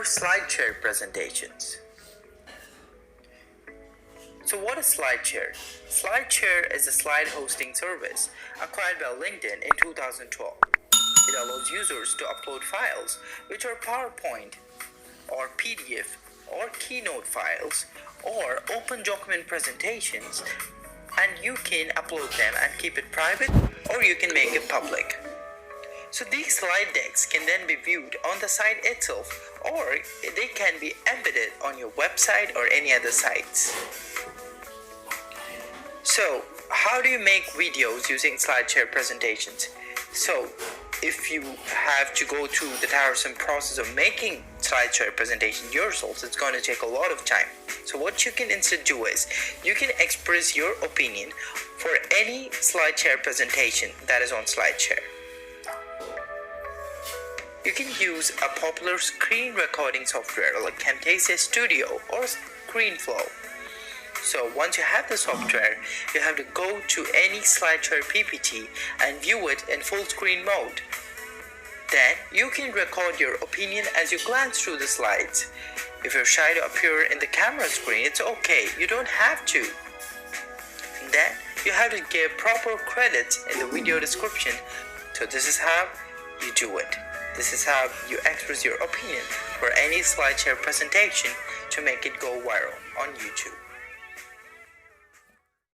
Slideshare presentations. So what is Slideshare? Slideshare is a slide hosting service acquired by LinkedIn in 2012. It allows users to upload files which are PowerPoint or PDF or Keynote files or open document presentations, and you can upload them and keep it private, or you can make it public. So these slide decks can then be viewed on the site itself, or they can be embedded on your website or any other sites. So how do you make videos using Slideshare presentations? So if you have to go through the tiresome process of making Slideshare presentation yourselves, it's going to take a lot of time. So what you can instead do is you can express your opinion for any Slideshare presentation that is on Slideshare. You can use a popular screen recording software like Camtasia Studio or ScreenFlow. So once you have the software, you have to go to any Slideshare PPT and view it in full screen mode. Then you can record your opinion as you glance through the slides. If you're shy to appear in the camera screen, it's okay, you don't have to. And then you have to give proper credits in the video description. So this is how you do it. This is how you express your opinion for any Slideshare presentation to make it go viral on YouTube.